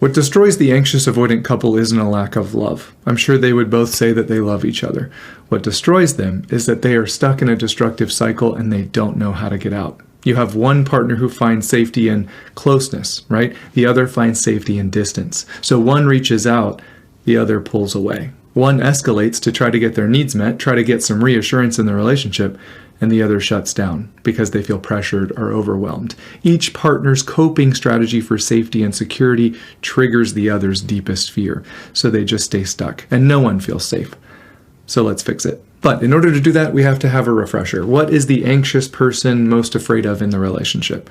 What destroys the anxious avoidant couple isn't a lack of love. I'm sure they would both say that they love each other. What destroys them is that they are stuck in a destructive cycle and they don't know how to get out. You have one partner who finds safety in closeness, right? The other finds safety in distance. So one reaches out, the other pulls away. One escalates to try to get their needs met, try to get some reassurance in the relationship, and the other shuts down because they feel pressured or overwhelmed. Each partner's coping strategy for safety and security triggers the other's deepest fear, so they just stay stuck, and no one feels safe. So let's fix it. But in order to do that, we have to have a refresher. What is the anxious person most afraid of in the relationship?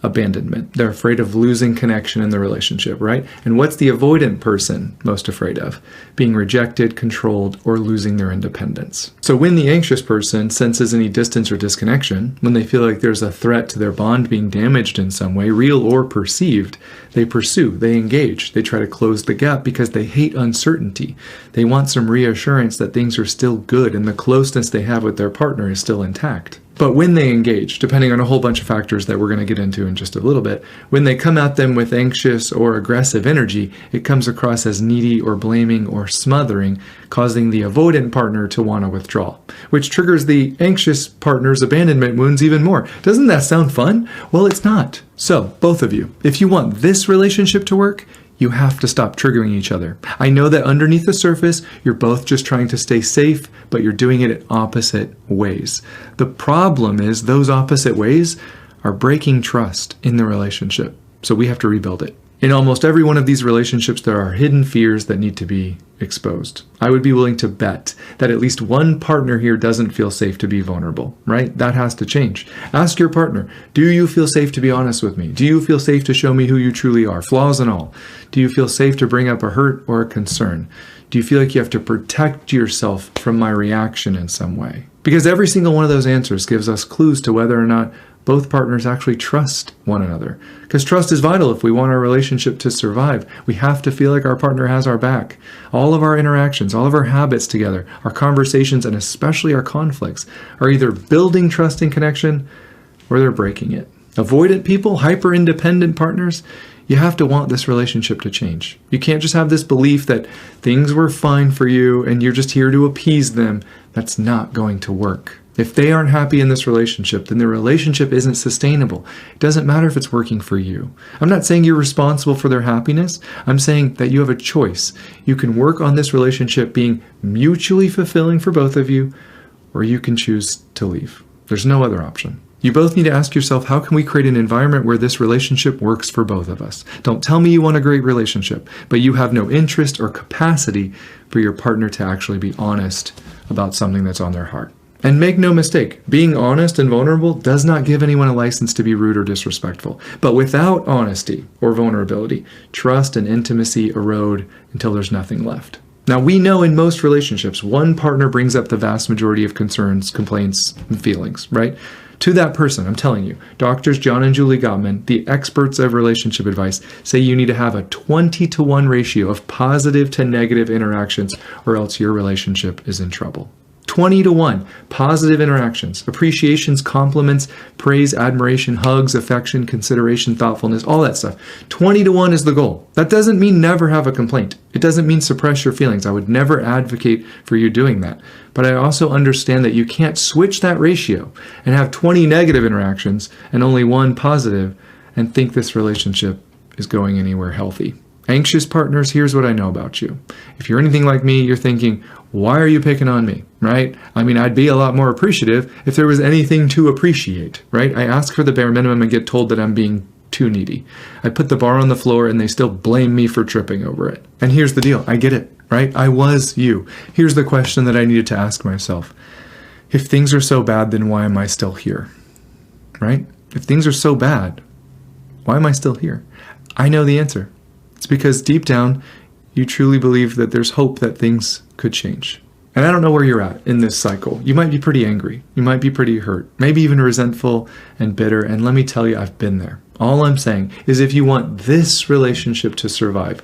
Abandonment. They're afraid of losing connection in the relationship, right? And what's the avoidant person most afraid of? Being rejected, controlled, or losing their independence. So when the anxious person senses any distance or disconnection, when they feel like there's a threat to their bond being damaged in some way, real or perceived, they pursue, they engage, they try to close the gap because they hate uncertainty. They want some reassurance that things are still good and the closeness they have with their partner is still intact. But when they engage, depending on a whole bunch of factors that we're going to get into in just a little bit, when they come at them with anxious or aggressive energy, it comes across as needy or blaming or smothering, causing the avoidant partner to want to withdraw, which triggers the anxious partner's abandonment wounds even more. Doesn't that sound fun? Well, it's not. So, both of you, if you want this relationship to work, you have to stop triggering each other. I know that underneath the surface, you're both just trying to stay safe, but you're doing it in opposite ways. The problem is those opposite ways are breaking trust in the relationship. So we have to rebuild it. In almost every one of these relationships, there are hidden fears that need to be exposed. I would be willing to bet that at least one partner here doesn't feel safe to be vulnerable, right? That has to change. Ask your partner, do you feel safe to be honest with me? Do you feel safe to show me who you truly are, flaws and all? Do you feel safe to bring up a hurt or a concern? Do you feel like you have to protect yourself from my reaction in some way? Because every single one of those answers gives us clues to whether or not both partners actually trust one another. Because trust is vital if we want our relationship to survive. We have to feel like our partner has our back. All of our interactions, all of our habits together, our conversations, and especially our conflicts are either building trust and connection or they're breaking it. Avoidant people, hyper-independent partners, you have to want this relationship to change. You can't just have this belief that things were fine for you and you're just here to appease them. That's not going to work. If they aren't happy in this relationship, then the relationship isn't sustainable. It doesn't matter if it's working for you. I'm not saying you're responsible for their happiness. I'm saying that you have a choice. You can work on this relationship being mutually fulfilling for both of you, or you can choose to leave. There's no other option. You both need to ask yourself, how can we create an environment where this relationship works for both of us? Don't tell me you want a great relationship, but you have no interest or capacity for your partner to actually be honest about something that's on their heart. And make no mistake, being honest and vulnerable does not give anyone a license to be rude or disrespectful. But without honesty or vulnerability, trust and intimacy erode until there's nothing left. Now, we know in most relationships, one partner brings up the vast majority of concerns, complaints, and feelings, right? To that person, I'm telling you, Doctors John and Julie Gottman, the experts of relationship advice, say you need to have a 20-to-1 ratio of positive to negative interactions, or else your relationship is in trouble. 20-to-1 positive interactions, appreciations, compliments, praise, admiration, hugs, affection, consideration, thoughtfulness, all that stuff. 20-to-1 is the goal. That doesn't mean never have a complaint. It doesn't mean suppress your feelings. I would never advocate for you doing that. But I also understand that you can't switch that ratio and have 20 negative interactions and only one positive and think this relationship is going anywhere healthy. Anxious partners, here's what I know about you. If you're anything like me, you're thinking, why are you picking on me, right? I mean, I'd be a lot more appreciative if there was anything to appreciate, right? I ask for the bare minimum and get told that I'm being too needy. I put the bar on the floor and they still blame me for tripping over it. And here's the deal. I get it, right? I was you. Here's the question that I needed to ask myself. If things are so bad, then why am I still here, right? If things are so bad, why am I still here? I know the answer. It's because deep down, you truly believe that there's hope that things could change. And I don't know where you're at in this cycle. You might be pretty angry. You might be pretty hurt, maybe even resentful and bitter. And let me tell you, I've been there. All I'm saying is if you want this relationship to survive,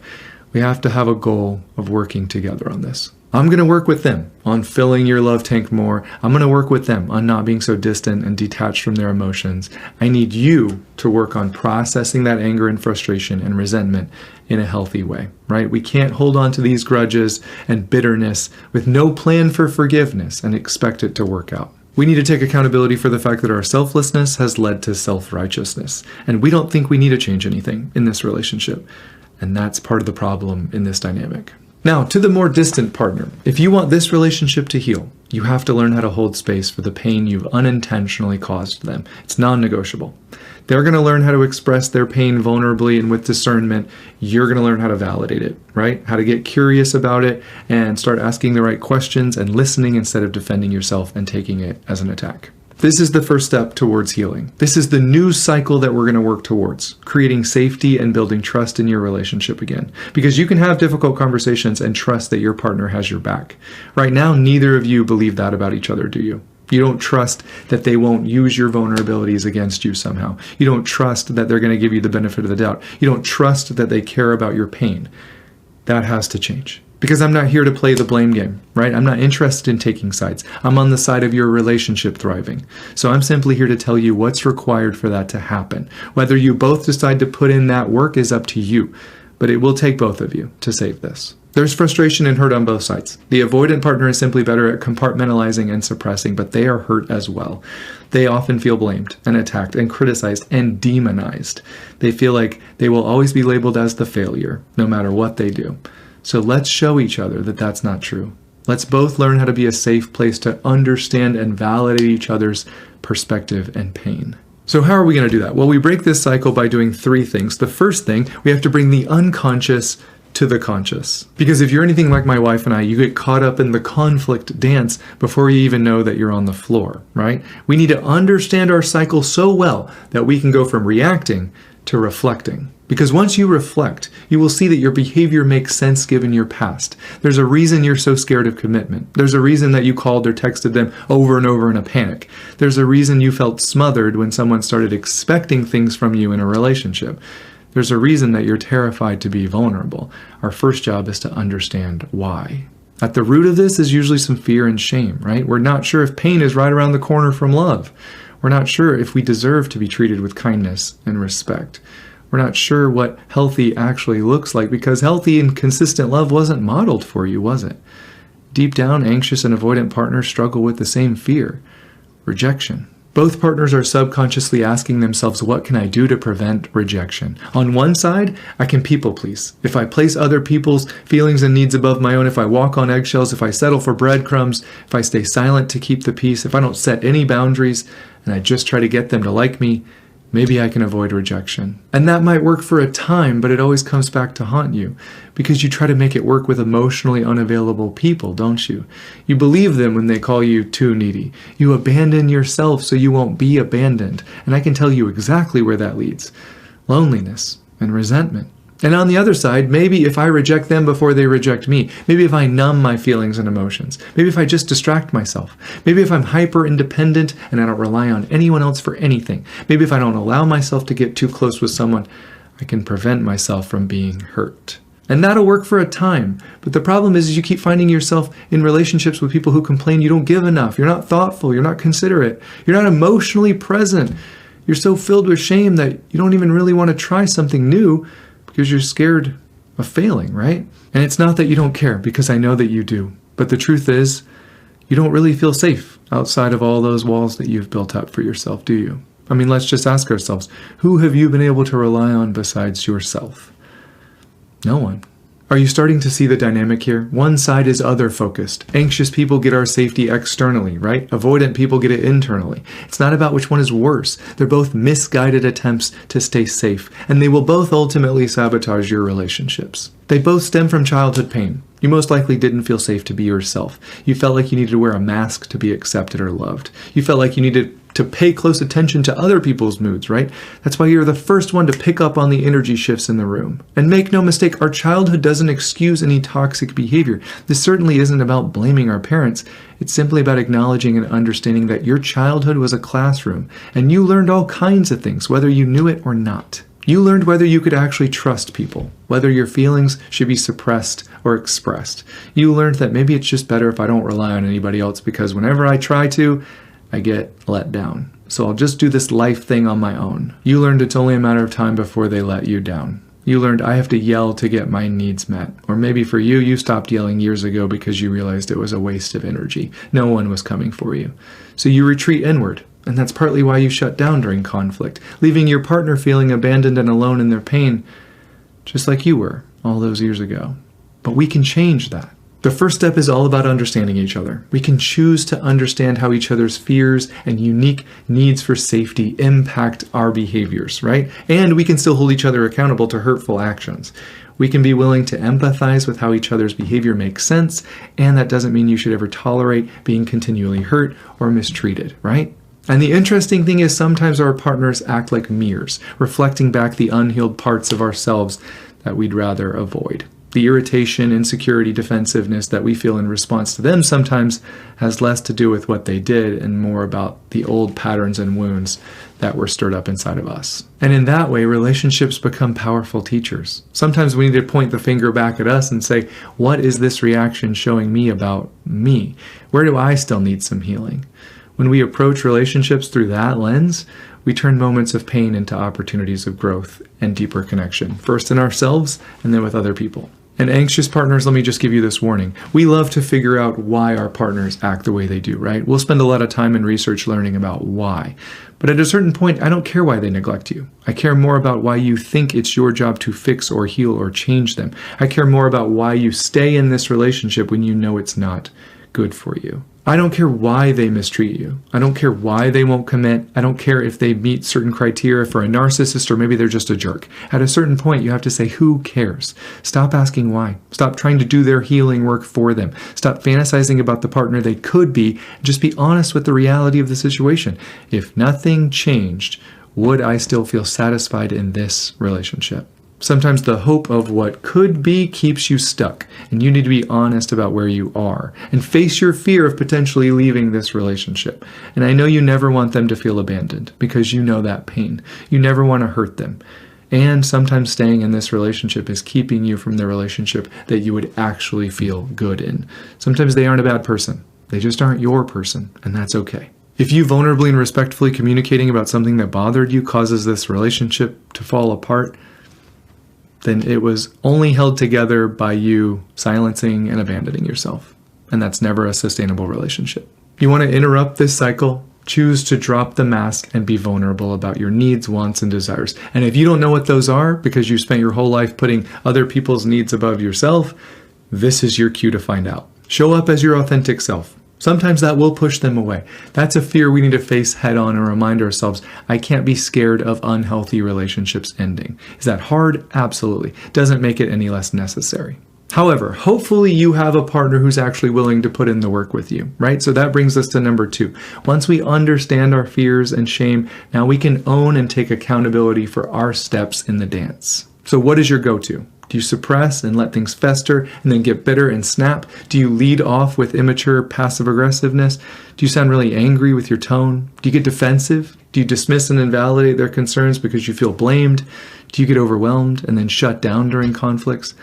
we have to have a goal of working together on this. I'm going to work with them on filling your love tank more. I'm going to work with them on not being so distant and detached from their emotions. I need you to work on processing that anger and frustration and resentment in a healthy way, right? We can't hold on to these grudges and bitterness with no plan for forgiveness and expect it to work out. We need to take accountability for the fact that our selflessness has led to self-righteousness, and we don't think we need to change anything in this relationship. And that's part of the problem in this dynamic. Now, to the more distant partner, if you want this relationship to heal, you have to learn how to hold space for the pain you've unintentionally caused them. It's non-negotiable. They're going to learn how to express their pain vulnerably and with discernment. You're going to learn how to validate it, right? How to get curious about it and start asking the right questions and listening instead of defending yourself and taking it as an attack. This is the first step towards healing. This is the new cycle that we're going to work towards, creating safety and building trust in your relationship again. Because you can have difficult conversations and trust that your partner has your back. Right now, neither of you believe that about each other, do you? You don't trust that they won't use your vulnerabilities against you somehow. You don't trust that they're going to give you the benefit of the doubt. You don't trust that they care about your pain. That has to change. Because I'm not here to play the blame game, right? I'm not interested in taking sides. I'm on the side of your relationship thriving. So I'm simply here to tell you what's required for that to happen. Whether you both decide to put in that work is up to you, but it will take both of you to save this. There's frustration and hurt on both sides. The avoidant partner is simply better at compartmentalizing and suppressing, but they are hurt as well. They often feel blamed and attacked and criticized and demonized. They feel like they will always be labeled as the failure, no matter what they do. So let's show each other that that's not true. Let's both learn how to be a safe place to understand and validate each other's perspective and pain. So how are we going to do that? Well, we break this cycle by doing three things. The first thing, we have to bring the unconscious to the conscious. Because if you're anything like my wife and I, you get caught up in the conflict dance before you even know that you're on the floor, right? We need to understand our cycle so well that we can go from reacting to reflecting. Because once you reflect, you will see that your behavior makes sense given your past. There's a reason you're so scared of commitment. There's a reason that you called or texted them over and over in a panic. There's a reason you felt smothered when someone started expecting things from you in a relationship. There's a reason that you're terrified to be vulnerable. Our first job is to understand why. At the root of this is usually some fear and shame, right? We're not sure if pain is right around the corner from love. We're not sure if we deserve to be treated with kindness and respect. We're not sure what healthy actually looks like because healthy and consistent love wasn't modeled for you, was it? Deep down, anxious and avoidant partners struggle with the same fear, rejection. Both partners are subconsciously asking themselves, what can I do to prevent rejection? On one side, I can people please. If I place other people's feelings and needs above my own, if I walk on eggshells, if I settle for breadcrumbs, if I stay silent to keep the peace, if I don't set any boundaries and I just try to get them to like me, maybe I can avoid rejection. And that might work for a time, but it always comes back to haunt you because you try to make it work with emotionally unavailable people, don't you? You believe them when they call you too needy. You abandon yourself so you won't be abandoned. And I can tell you exactly where that leads. Loneliness and resentment. And on the other side, maybe if I reject them before they reject me, maybe if I numb my feelings and emotions, maybe if I just distract myself, maybe if I'm hyper independent and I don't rely on anyone else for anything, maybe if I don't allow myself to get too close with someone, I can prevent myself from being hurt. And that'll work for a time. But the problem is you keep finding yourself in relationships with people who complain you don't give enough, you're not thoughtful, you're not considerate, you're not emotionally present. You're so filled with shame that you don't even really want to try something new because you're scared of failing, right? And it's not that you don't care, because I know that you do. But the truth is, you don't really feel safe outside of all those walls that you've built up for yourself, do you? I mean, let's just ask ourselves, who have you been able to rely on besides yourself? No one. Are you starting to see the dynamic here? One side is other-focused. Anxious people get our safety externally, right? Avoidant people get it internally. It's not about which one is worse. They're both misguided attempts to stay safe, and they will both ultimately sabotage your relationships. They both stem from childhood pain. You most likely didn't feel safe to be yourself. You felt like you needed to wear a mask to be accepted or loved. You felt like you needed to pay close attention to other people's moods, right? That's why you're the first one to pick up on the energy shifts in the room. And make no mistake, our childhood doesn't excuse any toxic behavior. This certainly isn't about blaming our parents. It's simply about acknowledging and understanding that your childhood was a classroom, and you learned all kinds of things, whether you knew it or not. You learned whether you could actually trust people, whether your feelings should be suppressed or expressed. You learned that maybe it's just better if I don't rely on anybody else because whenever I try to, I get let down. So I'll just do this life thing on my own. You learned it's only a matter of time before they let you down. You learned I have to yell to get my needs met. Or maybe for you, you stopped yelling years ago because you realized it was a waste of energy. No one was coming for you. So you retreat inward. And that's partly why you shut down during conflict, leaving your partner feeling abandoned and alone in their pain, just like you were all those years ago. But we can change that. The first step is all about understanding each other. We can choose to understand how each other's fears and unique needs for safety impact our behaviors, right? And we can still hold each other accountable to hurtful actions. We can be willing to empathize with how each other's behavior makes sense, and that doesn't mean you should ever tolerate being continually hurt or mistreated, right? And the interesting thing is sometimes our partners act like mirrors, reflecting back the unhealed parts of ourselves that we'd rather avoid. The irritation, insecurity, defensiveness that we feel in response to them sometimes has less to do with what they did and more about the old patterns and wounds that were stirred up inside of us. And in that way, relationships become powerful teachers. Sometimes we need to point the finger back at us and say, what is this reaction showing me about me? Where do I still need some healing? When we approach relationships through that lens, we turn moments of pain into opportunities of growth and deeper connection, first in ourselves and then with other people. And anxious partners, let me just give you this warning. We love to figure out why our partners act the way they do, right? We'll spend a lot of time in research learning about why. But at a certain point, I don't care why they neglect you. I care more about why you think it's your job to fix or heal or change them. I care more about why you stay in this relationship when you know it's not good for you. I don't care why they mistreat you. I don't care why they won't commit. I don't care if they meet certain criteria for a narcissist or maybe they're just a jerk. At a certain point, you have to say, who cares? Stop asking why. Stop trying to do their healing work for them. Stop fantasizing about the partner they could be. Just be honest with the reality of the situation. If nothing changed, would I still feel satisfied in this relationship? Sometimes the hope of what could be keeps you stuck, and you need to be honest about where you are and face your fear of potentially leaving this relationship. And I know you never want them to feel abandoned because you know that pain. You never want to hurt them. And sometimes staying in this relationship is keeping you from the relationship that you would actually feel good in. Sometimes they aren't a bad person. They just aren't your person, and that's okay. If you vulnerably and respectfully communicating about something that bothered you causes this relationship to fall apart, then it was only held together by you silencing and abandoning yourself. And that's never a sustainable relationship. You want to interrupt this cycle? Choose to drop the mask and be vulnerable about your needs, wants, and desires. And if you don't know what those are because you spent your whole life putting other people's needs above yourself, this is your cue to find out. Show up as your authentic self. Sometimes that will push them away. That's a fear we need to face head on and remind ourselves, I can't be scared of unhealthy relationships ending. Is that hard? Absolutely. Doesn't make it any less necessary. However, hopefully you have a partner who's actually willing to put in the work with you, right? So that brings us to number 2. Once we understand our fears and shame, now we can own and take accountability for our steps in the dance. So what is your go-to? Do you suppress and let things fester and then get bitter and snap? Do you lead off with immature passive aggressiveness? Do you sound really angry with your tone? Do you get defensive? Do you dismiss and invalidate their concerns because you feel blamed? Do you get overwhelmed and then shut down during conflicts?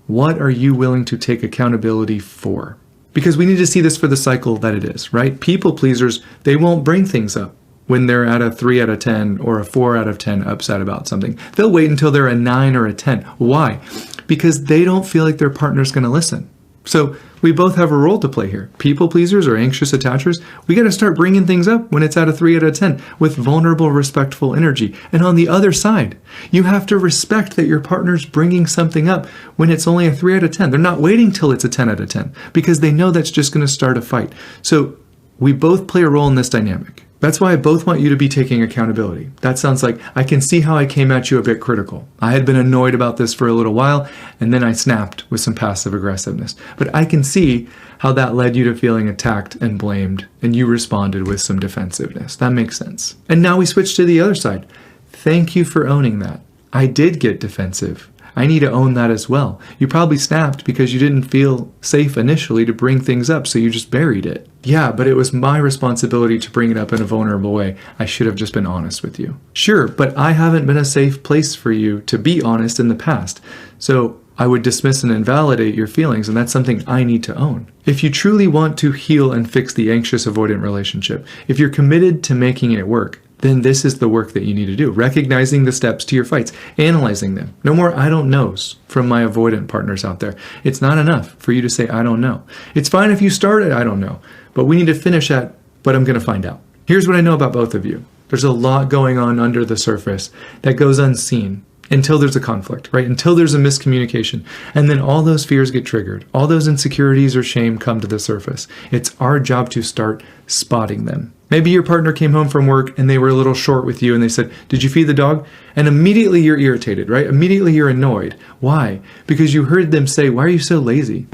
What are you willing to take accountability for? Because we need to see this for the cycle that it is, right? People pleasers, they won't bring things up when they're at a 3 out of 10 or a 4 out of 10 upset about something. They'll wait until they're a 9 or a 10. Why? Because they don't feel like their partner's going to listen. So we both have a role to play here. People pleasers or anxious attachers, we got to start bringing things up when it's at a 3 out of 10 with vulnerable, respectful energy. And on the other side, you have to respect that your partner's bringing something up when it's only a 3 out of 10. They're not waiting till it's a 10 out of 10 because they know that's just going to start a fight. So we both play a role in this dynamic. That's why I both want you to be taking accountability. That sounds like I can see how I came at you a bit critical. I had been annoyed about this for a little while, and then I snapped with some passive aggressiveness. But I can see how that led you to feeling attacked and blamed, and you responded with some defensiveness. That makes sense. And now we switch to the other side. Thank you for owning that. I did get defensive. I need to own that as well. You probably snapped because you didn't feel safe initially to bring things up, so you just buried it. Yeah, but it was my responsibility to bring it up in a vulnerable way. I should have just been honest with you. Sure, but I haven't been a safe place for you to be honest in the past. So I would dismiss and invalidate your feelings, and that's something I need to own. If you truly want to heal and fix the anxious avoidant relationship, if you're committed to making it work, then this is the work that you need to do. Recognizing the steps to your fights, analyzing them. No more I don't knows from my avoidant partners out there. It's not enough for you to say I don't know. It's fine if you start at I don't know, but we need to finish at but I'm going to find out. Here's what I know about both of you. There's a lot going on under the surface that goes unseen until there's a conflict, right? Until there's a miscommunication. And then all those fears get triggered. All those insecurities or shame come to the surface. It's our job to start spotting them. Maybe your partner came home from work and they were a little short with you and they said, "Did you feed the dog?" And immediately you're irritated, right? Immediately you're annoyed. Why? Because you heard them say, "Why are you so lazy?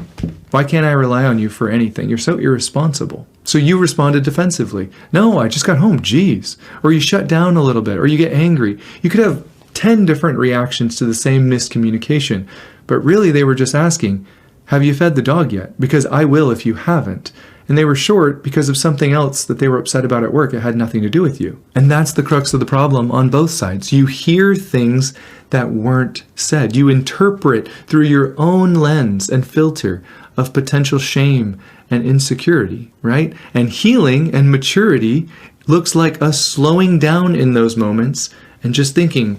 Why can't I rely on you for anything? You're so irresponsible." So you responded defensively. "No, I just got home, geez." Or you shut down a little bit, or you get angry. You could have 10 different reactions to the same miscommunication, but really they were just asking, "Have you fed the dog yet? Because I will if you haven't." And they were short because of something else that they were upset about at work. It had nothing to do with you. And that's the crux of the problem on both sides. You hear things that weren't said. You interpret through your own lens and filter of potential shame and insecurity, right? And healing and maturity looks like us slowing down in those moments and just thinking,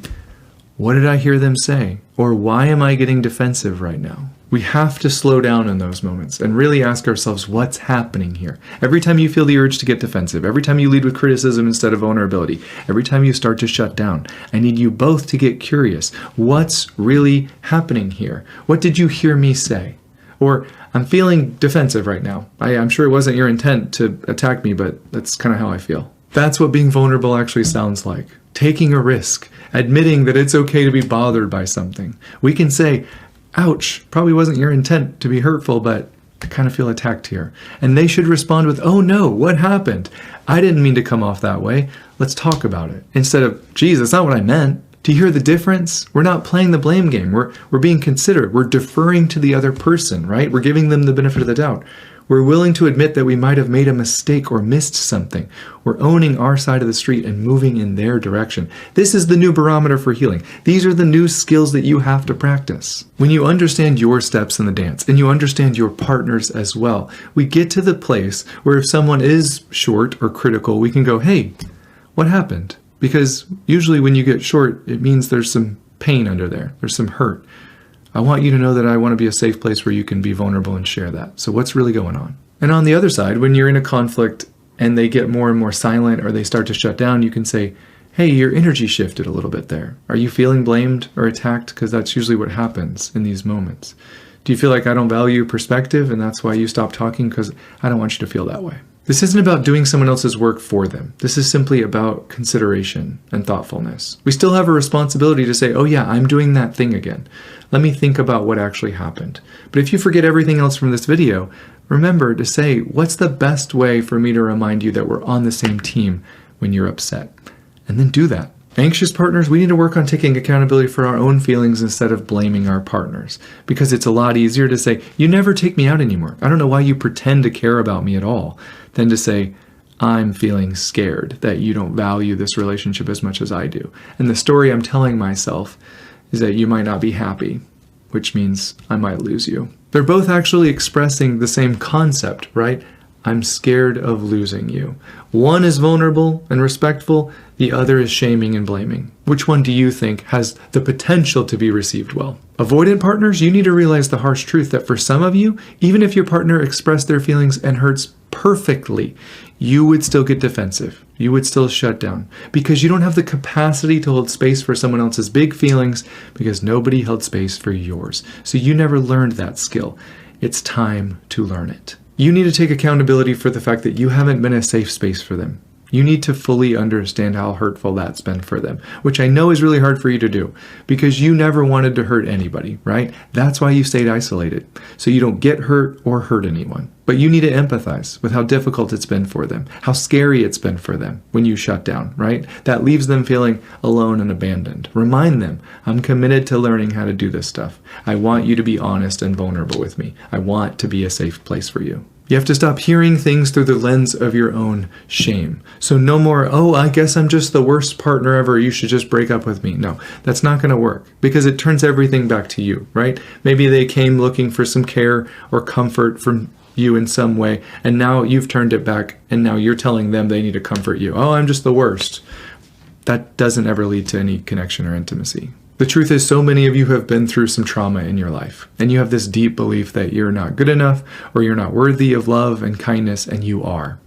what did I hear them say? Or why am I getting defensive right now? We have to slow down in those moments and really ask ourselves, what's happening here? Every time you feel the urge to get defensive, every time you lead with criticism instead of vulnerability, every time you start to shut down, I need you both to get curious. What's really happening here? What did you hear me say? Or, I'm feeling defensive right now. I'm sure it wasn't your intent to attack me, but that's kind of how I feel. That's what being vulnerable actually sounds like. Taking a risk, admitting that it's okay to be bothered by something. We can say, "Ouch, probably wasn't your intent to be hurtful, but I kind of feel attacked here." And they should respond with, "Oh no, what happened? I didn't mean to come off that way. Let's talk about it." Instead of, "Geez, that's not what I meant." Do you hear the difference? We're not playing the blame game. We're being considerate. We're deferring to the other person, right? We're giving them the benefit of the doubt. We're willing to admit that we might have made a mistake or missed something. We're owning our side of the street and moving in their direction. This is the new barometer for healing. These are the new skills that you have to practice. When you understand your steps in the dance, and you understand your partners as well, we get to the place where if someone is short or critical, we can go, "Hey, what happened?" Because usually when you get short, it means there's some pain under there. There's some hurt. I want you to know that I want to be a safe place where you can be vulnerable and share that. So what's really going on? And on the other side, when you're in a conflict and they get more and more silent or they start to shut down, you can say, "Hey, your energy shifted a little bit there. Are you feeling blamed or attacked?" Because that's usually what happens in these moments. Do you feel like I don't value your perspective and that's why you stopped talking? Because I don't want you to feel that way. This isn't about doing someone else's work for them. This is simply about consideration and thoughtfulness. We still have a responsibility to say, "Oh yeah, I'm doing that thing again. Let me think about what actually happened." But if you forget everything else from this video, remember to say, what's the best way for me to remind you that we're on the same team when you're upset? And then do that. Anxious partners, we need to work on taking accountability for our own feelings instead of blaming our partners. Because it's a lot easier to say, "You never take me out anymore. I don't know why you pretend to care about me at all," than to say, "I'm feeling scared that you don't value this relationship as much as I do. And the story I'm telling myself is that you might not be happy, which means I might lose you." They're both actually expressing the same concept, right? I'm scared of losing you. One is vulnerable and respectful, the other is shaming and blaming. Which one do you think has the potential to be received well? Avoidant partners, you need to realize the harsh truth that for some of you, even if your partner expressed their feelings and hurts perfectly, you would still get defensive. You would still shut down because you don't have the capacity to hold space for someone else's big feelings because nobody held space for yours. So you never learned that skill. It's time to learn it. You need to take accountability for the fact that you haven't been a safe space for them. You need to fully understand how hurtful that's been for them, which I know is really hard for you to do because you never wanted to hurt anybody, right? That's why you stayed isolated, so you don't get hurt or hurt anyone. But you need to empathize with how difficult it's been for them, how scary it's been for them when you shut down, right? That leaves them feeling alone and abandoned. Remind them, I'm committed to learning how to do this stuff. I want you to be honest and vulnerable with me. I want to be a safe place for you. You have to stop hearing things through the lens of your own shame. So no more, oh, I guess I'm just the worst partner ever. You should just break up with me. No, that's not going to work because it turns everything back to you, right? Maybe they came looking for some care or comfort from you in some way, and now you've turned it back, and now you're telling them they need to comfort you. Oh, I'm just the worst. That doesn't ever lead to any connection or intimacy. The truth is, so many of you have been through some trauma in your life, and you have this deep belief that you're not good enough, or you're not worthy of love and kindness, and you are.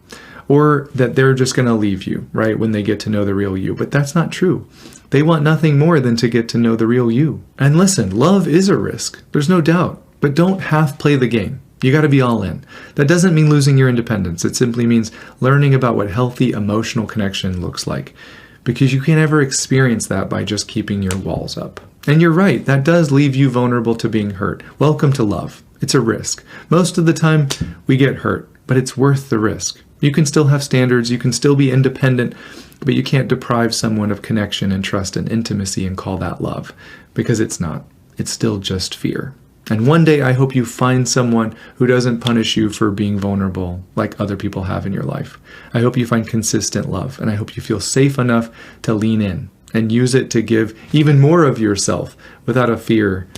Or that they're just going to leave you, right, when they get to know the real you. But that's not true. They want nothing more than to get to know the real you. And listen, love is a risk. There's no doubt. But don't half play the game. You got to be all in. That doesn't mean losing your independence. It simply means learning about what healthy emotional connection looks like. Because you can't ever experience that by just keeping your walls up. And you're right, that does leave you vulnerable to being hurt. Welcome to love. It's a risk. Most of the time, we get hurt, but it's worth the risk. You can still have standards, you can still be independent, but you can't deprive someone of connection and trust and intimacy and call that love. Because it's not. It's still just fear. And one day, I hope you find someone who doesn't punish you for being vulnerable like other people have in your life. I hope you find consistent love, and I hope you feel safe enough to lean in and use it to give even more of yourself without a fear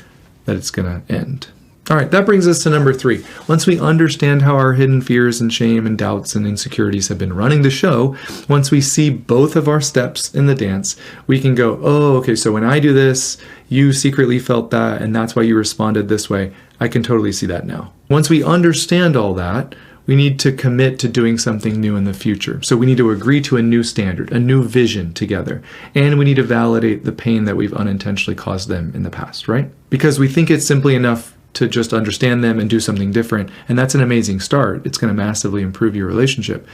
that it's going to end. All right, that brings us to number 3. Once we understand how our hidden fears and shame and doubts and insecurities have been running the show, once we see both of our steps in the dance, we can go, oh, okay, so when I do this, you secretly felt that, and that's why you responded this way. I can totally see that now. Once we understand all that, we need to commit to doing something new in the future. So we need to agree to a new standard, a new vision together. And we need to validate the pain that we've unintentionally caused them in the past, right? Because we think it's simply enough to just understand them and do something different. And that's an amazing start. It's going to massively improve your relationship.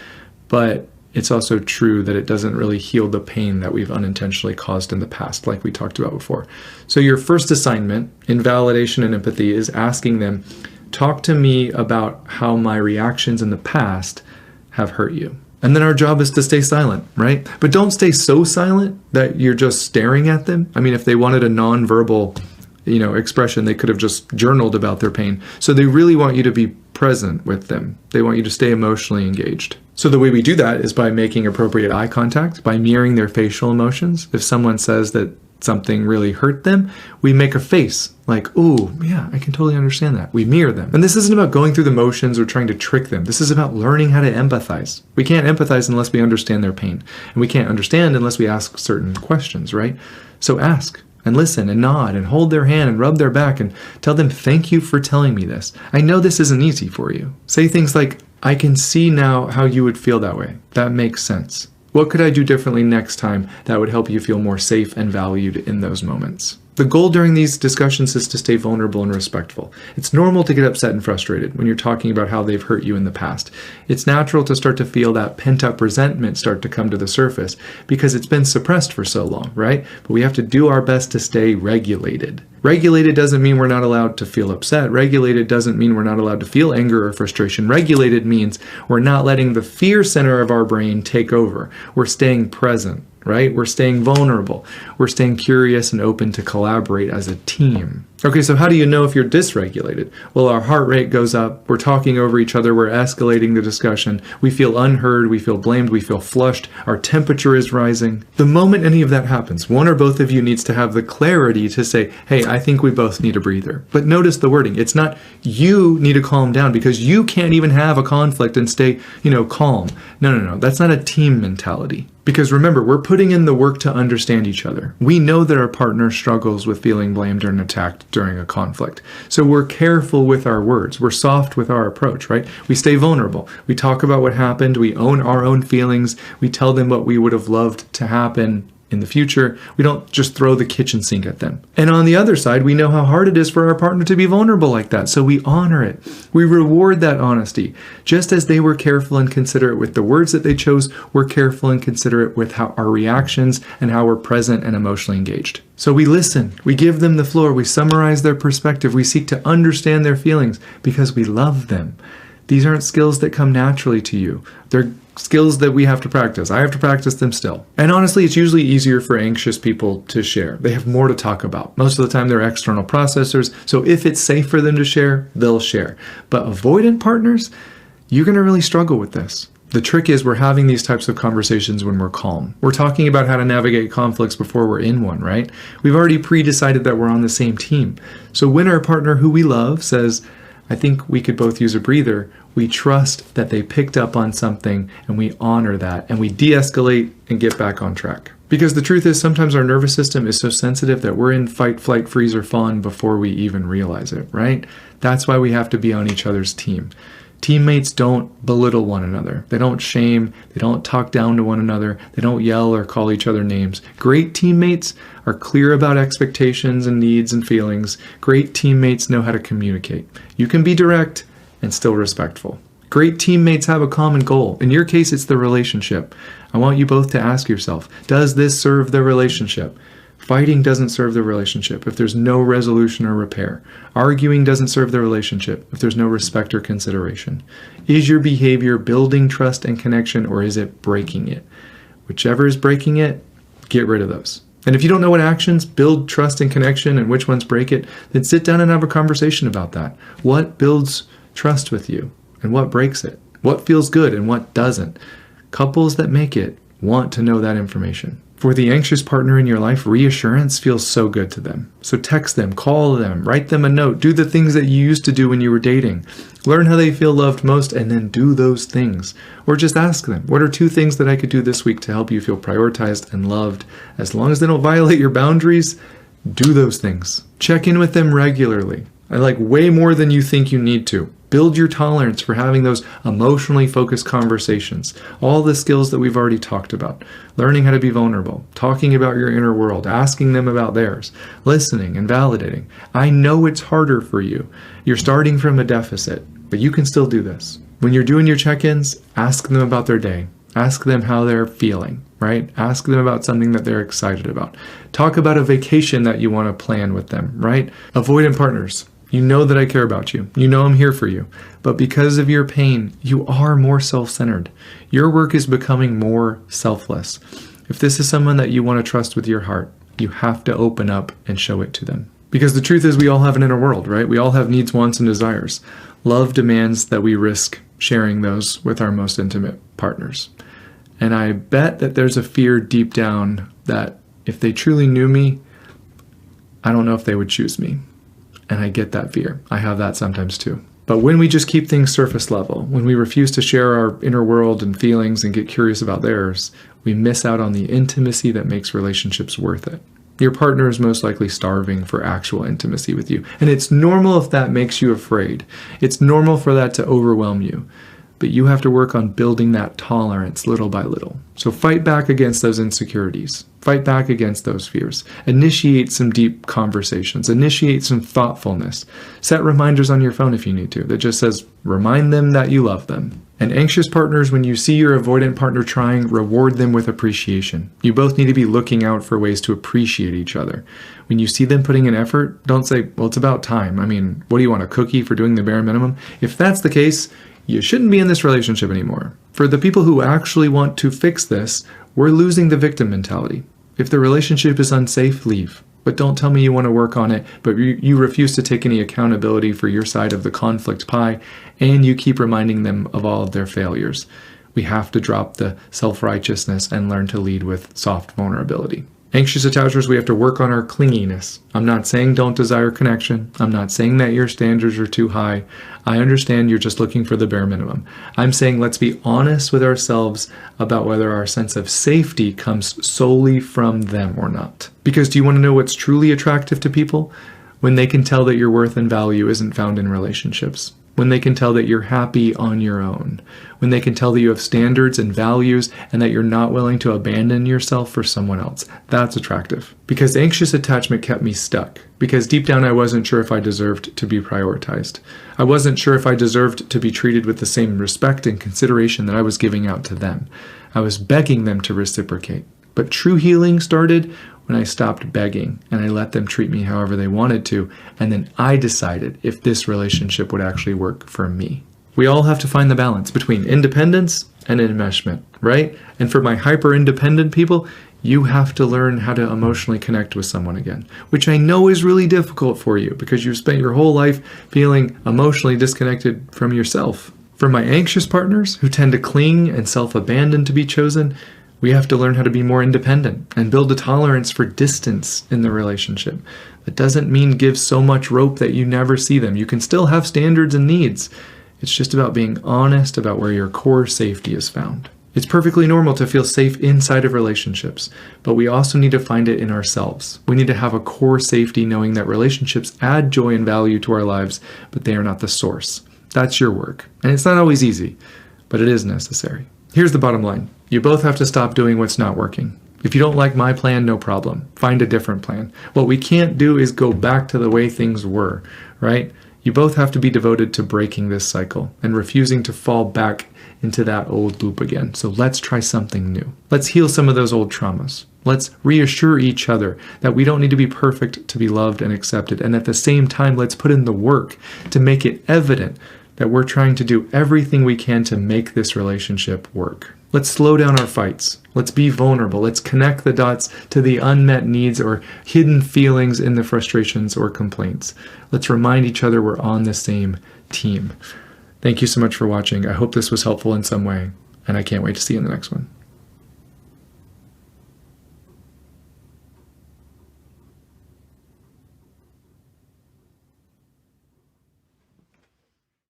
But it's also true that it doesn't really heal the pain that we've unintentionally caused in the past, like we talked about before. So your first assignment in validation and empathy is asking them, talk to me about how my reactions in the past have hurt you. And then our job is to stay silent, right? But don't stay so silent that you're just staring at them. I mean, if they wanted a nonverbal expression, they could have just journaled about their pain. So they really want you to be present with them. They want you to stay emotionally engaged. So the way we do that is by making appropriate eye contact, by mirroring their facial emotions. If someone says that something really hurt them, we make a face like, ooh, yeah, I can totally understand that. We mirror them. And this isn't about going through the motions or trying to trick them. This is about learning how to empathize. We can't empathize unless we understand their pain. And we can't understand unless we ask certain questions, right? So ask. And listen and nod and hold their hand and rub their back and tell them, thank you for telling me this. I know this isn't easy for you. Say things like, I can see now how you would feel that way. That makes sense. What could I do differently next time that would help you feel more safe and valued in those moments? The goal during these discussions is to stay vulnerable and respectful. It's normal to get upset and frustrated when you're talking about how they've hurt you in the past. It's natural to start to feel that pent-up resentment start to come to the surface because it's been suppressed for so long, right? But we have to do our best to stay regulated. Regulated doesn't mean we're not allowed to feel upset. Regulated doesn't mean we're not allowed to feel anger or frustration. Regulated means we're not letting the fear center of our brain take over. We're staying present. Right? We're staying vulnerable. We're staying curious and open to collaborate as a team. Okay, so how do you know if you're dysregulated? Well, our heart rate goes up. We're talking over each other. We're escalating the discussion. We feel unheard. We feel blamed. We feel flushed. Our temperature is rising. The moment any of that happens, one or both of you needs to have the clarity to say, hey, I think we both need a breather. But notice the wording. It's not you need to calm down because you can't even have a conflict and stay, calm. No. That's not a team mentality. Because remember, we're putting in the work to understand each other. We know that our partner struggles with feeling blamed or attacked during a conflict. So we're careful with our words. We're soft with our approach, right? We stay vulnerable. We talk about what happened. We own our own feelings. We tell them what we would have loved to happen in the future. We don't just throw the kitchen sink at them. And on the other side, we know how hard it is for our partner to be vulnerable like that. So we honor it. We reward that honesty. Just as they were careful and considerate with the words that they chose, we're careful and considerate with how our reactions and how we're present and emotionally engaged. So we listen, we give them the floor, we summarize their perspective, we seek to understand their feelings because we love them. These aren't skills that come naturally to you. They're skills that we have to practice. I have to practice them still. And honestly, it's usually easier for anxious people to share. They have more to talk about. Most of the time, they're external processors. So if it's safe for them to share, they'll share. But avoidant partners, you're going to really struggle with this. The trick is we're having these types of conversations when we're calm. We're talking about how to navigate conflicts before we're in one, right? We've already pre-decided that we're on the same team. So when our partner who we love says, I think we could both use a breather, we trust that they picked up on something and we honor that and we de-escalate and get back on track. Because the truth is sometimes our nervous system is so sensitive that we're in fight, flight, freeze, or fawn before we even realize it, right? That's why we have to be on each other's team. Teammates don't belittle one another. They don't shame. They don't talk down to one another. They don't yell or call each other names. Great teammates are clear about expectations and needs and feelings. Great teammates know how to communicate. You can be direct and still respectful. Great teammates have a common goal. In your case, it's the relationship. I want you both to ask yourself, does this serve the relationship? Fighting doesn't serve the relationship if there's no resolution or repair. Arguing doesn't serve the relationship if there's no respect or consideration. Is your behavior building trust and connection, or is it breaking it? Whichever is breaking it, get rid of those. And if you don't know what actions build trust and connection and which ones break it, then sit down and have a conversation about that. What builds trust with you and what breaks it? What feels good and what doesn't? Couples that make it want to know that information. For the anxious partner in your life, reassurance feels so good to them. So text them, call them, write them a note, do the things that you used to do when you were dating. Learn how they feel loved most and then do those things. Or just ask them, what are 2 things that I could do this week to help you feel prioritized and loved? As long as they don't violate your boundaries, do those things. Check in with them regularly. I like way more than you think you need to. Build your tolerance for having those emotionally focused conversations. All the skills that we've already talked about. Learning how to be vulnerable. Talking about your inner world. Asking them about theirs. Listening and validating. I know it's harder for you. You're starting from a deficit, but you can still do this. When you're doing your check-ins, ask them about their day. Ask them how they're feeling, right? Ask them about something that they're excited about. Talk about a vacation that you want to plan with them, right? Avoidant partners. You know that I care about you. You know I'm here for you. But because of your pain, you are more self-centered. Your work is becoming more selfless. If this is someone that you want to trust with your heart, you have to open up and show it to them. Because the truth is we all have an inner world, right? We all have needs, wants, and desires. Love demands that we risk sharing those with our most intimate partners. And I bet that there's a fear deep down that if they truly knew me, I don't know if they would choose me. And I get that fear. I have that sometimes too. But when we just keep things surface level, when we refuse to share our inner world and feelings and get curious about theirs, we miss out on the intimacy that makes relationships worth it. Your partner is most likely starving for actual intimacy with you. And it's normal if that makes you afraid. It's normal for that to overwhelm you. But you have to work on building that tolerance little by little. So fight back against those insecurities. Fight back against those fears. Initiate some deep conversations. Initiate some thoughtfulness. Set reminders on your phone if you need to that just says, remind them that you love them. And anxious partners, when you see your avoidant partner trying, reward them with appreciation. You both need to be looking out for ways to appreciate each other. When you see them putting in effort, don't say, well, it's about time. I mean, what do you want, a cookie for doing the bare minimum? If that's the case, you shouldn't be in this relationship anymore. For the people who actually want to fix this, we're losing the victim mentality. If the relationship is unsafe, leave. But don't tell me you want to work on it, but you refuse to take any accountability for your side of the conflict pie, and you keep reminding them of all of their failures. We have to drop the self-righteousness and learn to lead with soft vulnerability. Anxious attachers, we have to work on our clinginess. I'm not saying don't desire connection. I'm not saying that your standards are too high. I understand you're just looking for the bare minimum. I'm saying let's be honest with ourselves about whether our sense of safety comes solely from them or not. Because do you want to know what's truly attractive to people? When they can tell that your worth and value isn't found in relationships. when they can tell that you're happy on your own, when they can tell that you have standards and values and that you're not willing to abandon yourself for someone else. That's attractive. Because anxious attachment kept me stuck. Because deep down I wasn't sure if I deserved to be prioritized. I wasn't sure if I deserved to be treated with the same respect and consideration that I was giving out to them. I was begging them to reciprocate. But true healing started when I stopped begging and I let them treat me however they wanted to, and then I decided if this relationship would actually work for me. We all have to find the balance between independence and enmeshment, right? And for my hyper-independent people, you have to learn how to emotionally connect with someone again, which I know is really difficult for you because you've spent your whole life feeling emotionally disconnected from yourself. For my anxious partners who tend to cling and self-abandon to be chosen, we have to learn how to be more independent and build a tolerance for distance in the relationship. That doesn't mean give so much rope that you never see them. You can still have standards and needs. It's just about being honest about where your core safety is found. It's perfectly normal to feel safe inside of relationships, but we also need to find it in ourselves. We need to have a core safety knowing that relationships add joy and value to our lives, but they are not the source. That's your work. And it's not always easy, but it is necessary. Here's the bottom line. You both have to stop doing what's not working. If you don't like my plan, no problem. Find a different plan. What we can't do is go back to the way things were, right? You both have to be devoted to breaking this cycle and refusing to fall back into that old loop again. So let's try something new. Let's heal some of those old traumas. Let's reassure each other that we don't need to be perfect to be loved and accepted. And at the same time, let's put in the work to make it evident that we're trying to do everything we can to make this relationship work. Let's slow down our fights. Let's be vulnerable. Let's connect the dots to the unmet needs or hidden feelings in the frustrations or complaints. Let's remind each other we're on the same team. Thank you so much for watching. I hope this was helpful in some way, and I can't wait to see you in the next one.